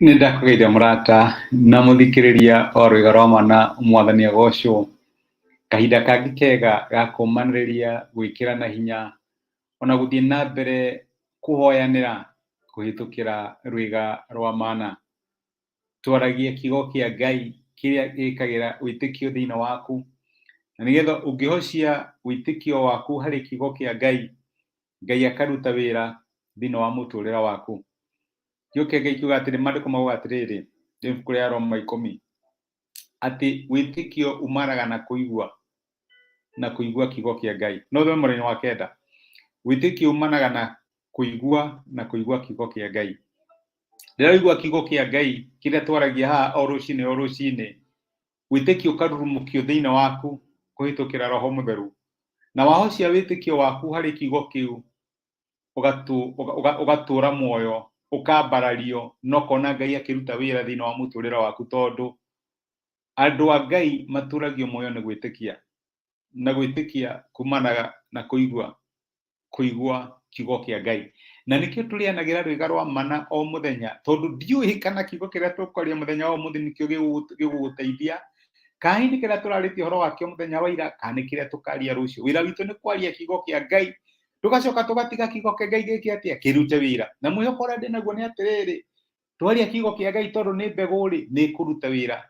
Nindakũgeithia mũrata na mũthikĩrĩria o rwĩga rwa mwana mwathani agocwo. Kahinda kangĩ kega ga kũmanĩrĩria gwĩkĩra na hinya ona gũthiĩ na mbere kũhoyanĩra kũhĩtũkĩra rwĩga rwa mana. Twaragie kiugo kĩa Ngai kĩrĩa gĩkagĩra wĩtĩkio thĩinĩ waku, na nĩgetha ũngĩhocia wĩtĩkio waku harĩ kiugo kĩa Ngai, Ngai akaruta wĩra thĩinĩ wa mũtũrĩre waku. Kiugo kĩa Ngai kiuga atĩrĩ, maandĩko mauga atĩrĩrĩ ibuku rĩa Roma 10 atĩ wĩtĩkio umanaga na kũigua, na kũigua kiugo kĩa Ngai. No thome mũraini wa 9, wĩtĩkio umanaga na kũigua na kũigua kiugo kĩa Ngai. Rĩrĩa waigua kiugo kĩa Ngai kĩrĩa twaragia haha o rũcinĩ, wĩtĩkio ũkarurumũkio thĩinĩ waku kũhĩtũkĩra Roho Mũtheru, na wahocia wĩtĩkio waku harĩ kiugo kĩu ũgatũra muoyo, ũkambarario, na ũkona Ngai akĩruta wĩra thĩinĩ wa mũtũrĩre waku, tondũ andũ a Ngai matũragio muoyo nĩ gwĩtĩkia, na gwĩtĩkia kumanaga na kũigua kiugo kĩa Ngai. Na nĩkĩo tũrĩanagĩra rwĩga rwa mana o mũthenya, tondũ ndiũĩ kana kiugo kĩrĩa tũkwaria mũthenya wa ũmũthĩ nĩkĩo gĩgũgũteithia, kana nĩ kĩrĩa tũrarĩtie ũhoro wakĩo mũthenya wa ira, kana nĩ kĩrĩa tũkaria rũciũ. Wĩra witũ nĩ kwaria kiugo kĩa Ngai, tũgacoka tũgatiga kiugo kĩa Ngai gĩkĩ atĩa kĩrute wĩra. Na mwĩhoko ũrĩa ndĩnaguo nĩ atĩrĩrĩ, twaria kiugo kĩa Ngai tondũ nĩ mbegũ-rĩ, nĩ kũruta wĩra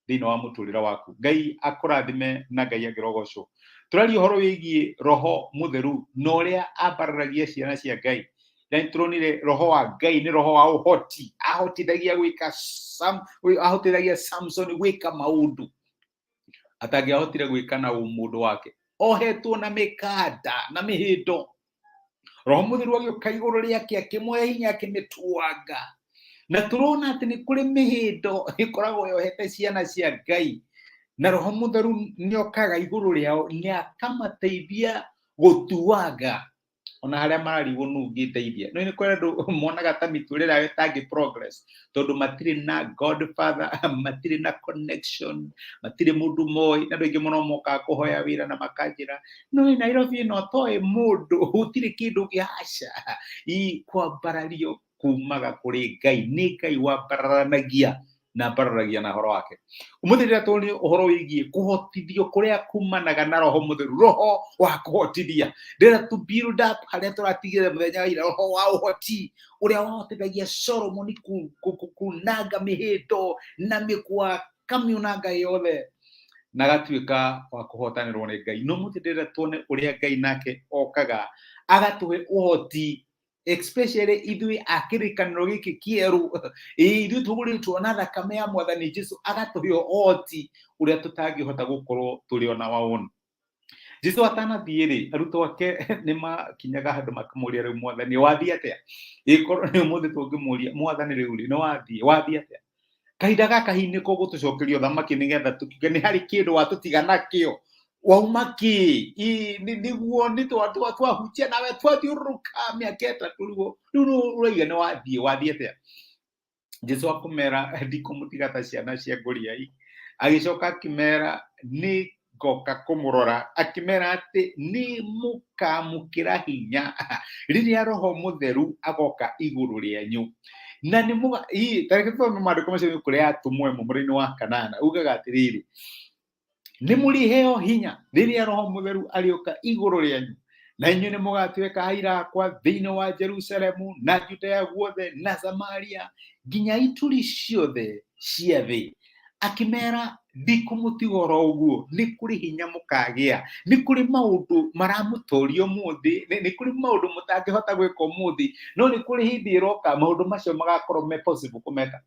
thĩinĩ wa mũtũrĩre waku. Ngai akũrathime na Ngai agĩrogocwo. Tũraria ũhoro wĩgiĩ Roho Mũtheru na ũrĩa ambararagia ciana cia Ngai. Na nĩtũronire Roho wa Ngai nĩ roho wa ũhoti, ahotithagia Samson gwĩka maũndũ atangĩahotire gwĩka na mũndũ wake, ohetwo na mĩkanda na mĩhĩndo. Roho Mũtheru agĩũka igũrũ rĩake akĩmũhe hinya akĩmĩtuanga, na tũrona atĩ nĩ kũrĩ mĩhĩndo ĩkoragwo yohete ciana cia Ngai, na Roho Mũtheru nĩokaga igũrũ rĩao na akamateithia gũtuanga ona harĩa mararigwo nũ ũngĩteithia. No nĩ kũrĩ andũ monaga ta mĩtũrĩre yao ĩtangĩ progress tondũ matirĩ na Godfather, matirĩ na connection, matirĩ mũndũ moĩ. Na andũ aingĩ mũno mokaga kũhoya wĩra na makanjĩra, no Nairobi ĩno toĩ mũndũ, gũtirĩ kĩndũ gĩaca. Kwambarario kumaga kũrĩ Ngai, nĩ Ngai wambararanagia na mbararagia na horo wake. Ũmũthĩ rĩrĩa tuonio ũhoro wĩgiĩ kũhotithio kũrĩa kumanaga na Roho Mũtheru, roho wa kũhotithia, rĩrĩa tu build up harĩa tũratigire mũthenya wa ira, roho wa ũhoti ũrĩa wahotithagia Solomon kunanga mĩhĩndo na mĩkwa, kamiunanga yothe na agatuĩka wa kũhotanĩrwo nĩ Ngai. No ũmũthĩ rĩrĩa tuone ũrĩa Ngai nake okaga agatũhe ũhoti, especially ithuĩ a kĩrĩkanĩro gĩkĩ kĩerũ, ithuĩ tũgũrĩtwo na thakame ya Mwathani Jesũ, agatũhe ũhoti ũrĩa tũtangĩhota gũkorwo tũrĩ ona waũnu. Jesũ atanathiĩ-rĩ, arutwo ake nĩmakinyaga handũ makamũria, rĩu Mwathani wathiĩ atĩa? Ĩkorwo nĩ ũmũthĩ tũngĩmũria, Mwathani rĩu-rĩ wathiĩ atĩa? Kahinda gaka hihi nĩko gũtũcokeria ũthamaki nĩgetha tũkiuge nĩ harĩ kĩndũ watũtiga nakĩo, wauma kĩ? Nĩguo twahunjia nawe twathiũrũrũka mĩaka ĩtatũ, rĩu ũrauga nĩ wathiĩ atĩa? Jesũ akũmera ndikũmũtiga ta ciana cia ngũriai, agĩcoka akĩmera nĩ ngoka kũmũrora, akĩmera atĩ nĩ mũkamũkĩra hinya rĩrĩa Roho Mũtheru agoka igũrũ rĩanyu. Na tareke tũthome maandĩko macio kũrĩ Atũmwo mũraini wa 8, ugaga atĩrĩrĩ, nĩ mũrĩheo hinya rĩrĩa Roho Mũtheru arĩũka igũrũ rĩanyu, na inyuĩ nĩ mũgatuĩka aira akwa thĩinĩ wa Jerusalemu na Judea guothe na Samaria nginya ituri ciothe cia thĩ. Akĩmera ndikũmũtiga oro ũguo, nĩ kũrĩ hinya mũkagĩa, nĩ kũrĩ maũndũ maramũtoria ũmũthĩ, nĩ kũrĩ maũndũ mũtangĩhota gwĩka ũmũthĩ, no nĩ kũrĩ hĩndĩ ĩroka maũndũ macio magakorwo me possible kũmeka.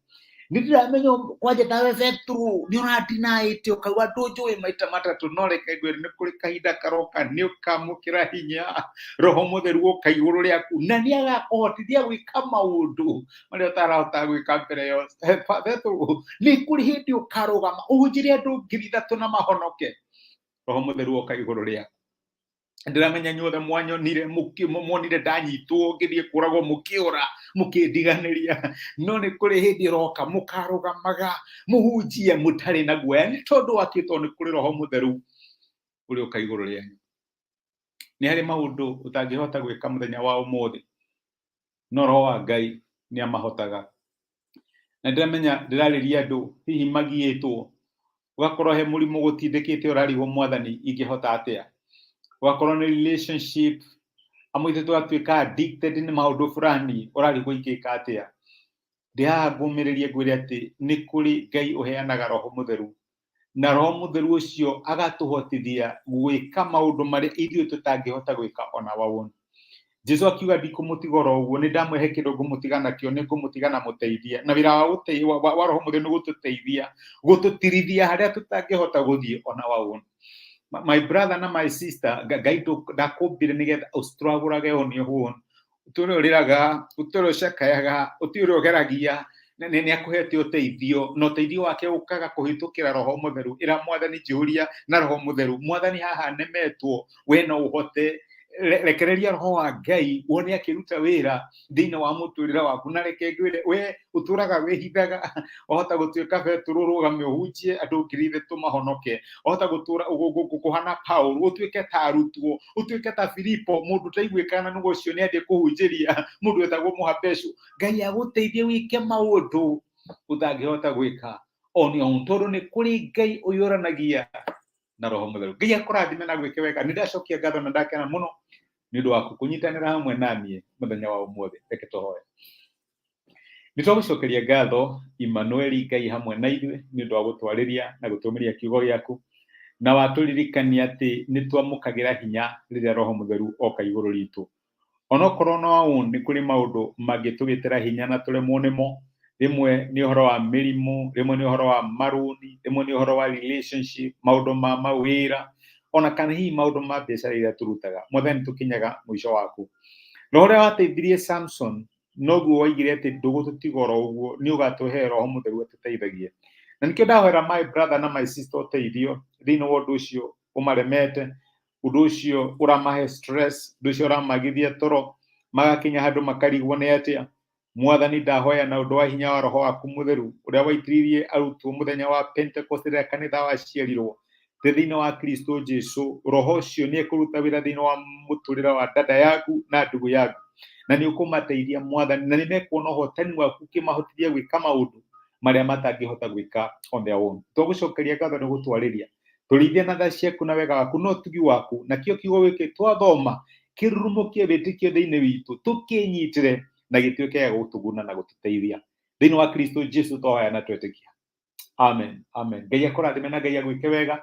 Nĩ ndĩramenya kwanja tawe Petro nĩ ũradinaĩte ũkauga ndũnjũĩ maita matatũ, no reke ngwĩre nĩ kũrĩ kahinda karoka nĩ ũkamũkĩra hinya, Roho Mũtheru ũka igũrũ rĩaku na nĩ agakũhotithia gwĩka maũndũ marĩa ũtarahota gwĩka mbere yothe. Petro, nĩ kũrĩ hĩndĩ ũkarũgama ũhunjĩre andũ 3,000 na mahonoke, Roho Mũtheru oka igũrũ rĩaku. Ndĩramenya inyuothe mwanyonire, muonire ndanyitwo ngĩthiĩ kũragwo mũkĩũra mũkĩndiganĩria, no nĩ kũrĩ hĩndĩ ĩroka mũkarũgamaga mũhunjie mũtarĩ na guoya, nĩ tondũ wakĩtwo nĩ kũrĩ Roho Mũtheru ũrĩa ũka igũrũ rĩanyu. Nĩ harĩ maũndũ ũtangĩhota gwĩka mũthenya wa ũmũthĩ, no Roho wa Ngai nĩ amahotaga. na ndiramenya ndirariria andu hihi magiitwo ugakorwo he murimu gutindikite urarigwo mwathani ingihota atia ugakorwo ni relationship amwithe twatuika addicted ni maundu fulani urarigwo ingika atia ndihaha ngumiririe ngwire ati ni kuri Ngai uheanaga roho mutheru na roho mutheru ucio agatuhotithia gwika maundu maria ithuĩ tutangihota gwika ona wawon Jesu akiuga ndikumũtigora ũguo nĩ ndamwehe kĩndũ ngũmũtigana kĩo nĩ ngũmũtigana mũteithia na wĩra wa roho mutheru nĩ gũtũteithia gũtũtirithia harĩa tutangihota gũthiĩ ona wawon my brother na my sister Ngai ndakumbire nigetha ũstruggle on your own utore uriraga utore ucakayaga utore ugeragia nĩ akuhete uteithio no teithio wake ukaga kuhitukira roho mutheru ira mwathani jiuria na roho mutheru mwathani haha nemetwo we no uhote rekereria roho wa Ngai wone akiruta wira thĩinĩ wa mũtũrĩre waku na reke ngwĩre we uturaga wĩhithaga ohota gũtuĩka Petro rũgame ũhunjie andũ ngiri ithatũ mahonoke ohota gũtũra kuhana Paul ũtuĩke ta arutwo ũtuĩke ta Filipo mũndũ taiguĩkana nĩ gũcio nĩ athiĩ kũhunjĩria mũndũ wetagwo Mũhabecu Ngai agũteithie wĩke maũndũ ũtangĩhota gwĩka on your own tondũ nĩ kũrĩ Ngai ũyũranagia na roho mutheru Ngai akũrathime na gwĩke wega nĩ ndacokia ngatho na ndakena mũno nĩ ũndũ wa kũnyitanĩra hamwe naniĩ mũthenya wa ũmũthĩ reke tũhoe nĩ twagũcokeria ngatho Emmanuel Ngai hamwe na ithuĩ nĩ ũndũ wa gũtwarĩria na gũtũmĩria kiugo gĩaku na watũririkania atĩ nĩ twamũkagĩra hinya rĩrĩa roho mutheru oka igũrũ ritũ onokorwo no nĩ kũrĩ maũndũ mangĩtũgĩtĩra hinya na tũremwo nĩmo rimwe ni uhoro wa mirimu rimwe ni uhoro wa maruni rimwe ni uhoro wa relationship maundu ma mawira ona kana hihi maundu ma biacara iria turutaga mwathani tukinyaga mwisho waku no uria wateithirie Samson noguo waigire ati ndũgũtũtigora ũguo ni ũgatuhe roho mutheru atuteithagie na nikio ndahoera my brother na my sister uteithio thĩinĩ wa ũndũ ũcio umaremete ũndũ ũcio uramahe stress ũndũ ũcio uramagithia toro magakinya handũ makarigwo nĩ atia mwathani ndahoya na ũndũ wa hinya wa roho waku mutheru uria waitiririe arutwo muthenya wa Pentecost rĩrĩa kanitha waciarirwo thĩinĩ wa Kristo Jesu roho ũcio nĩ ekũruta wĩra thĩinĩ wa mũtũrĩre wa dada yaku na ndugu yaku na nĩ ũkũmateithia mwathani na nĩ mekuona ũhotani waku ũkĩmahotithia gwĩka maũndũ marĩa matangĩhota gwĩka on their own tũgũcokeria ngatho nĩ gũtwarĩria tũrĩithia na tha ciaku na wega waku no tugi waku na kĩo kiugo gĩkĩ twathoma kĩrurumũkie wĩtĩkio thĩinĩ witũ tũkĩnyitĩre na gĩtuĩke gĩa gũtũguna na gũtũteithia thĩinĩ wa Kristo Jesu twahoya na twetĩkia amen amen Ngai akũrathime na Ngai agwĩke wega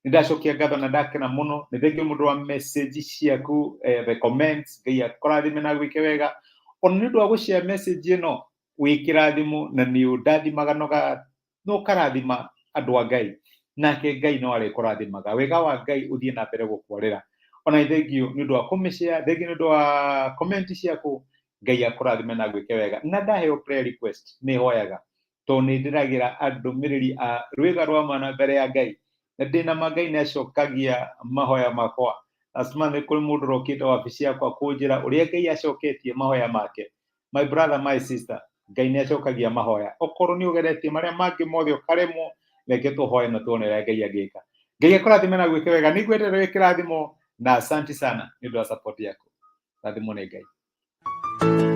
nĩ ndacokia ngatho na ndakena mũno nĩ thengio mũndũ wa message ciaku the comments Ngai akũrathime na agwĩke wega ona nĩ ũndũ wa gũshare message ĩno wĩkĩrathimo na nĩ ũndathimaga no karathima andũ a Ngai nake Ngai no arĩkũrathimaga wega wa Ngai ũthiĩ na mbere gũkwarĩra ona thengio nĩ ũndũ wa kũmĩshare thengio nĩ ũndũ wa comment ciaku Ngai akũrathime na gwĩke wega na ndaheo prayer request nĩ hoyaga to nĩ ndĩragĩra andũmĩrĩri a rwĩga rwa mana mbere ya Ngai na ndĩna Ngai nĩ acokagia mahoya makwa asma nĩ kũrĩ mũndũ rokĩte wabici yakwa kũnjĩra ũrĩa Ngai acoketie mahoya make my brother my sister Ngai nĩ acokagia mahoya okorwo nĩ ũgeretie marĩa mangĩ mothe ũkaremwo reke tũhoe na tuone ũrĩa Ngai angĩka Ngai akũrathime na gwĩke wega nĩngwenderea wĩkĩrathimo na asante sana nĩ ũndũ wa support yaku rathimo nĩ Ngai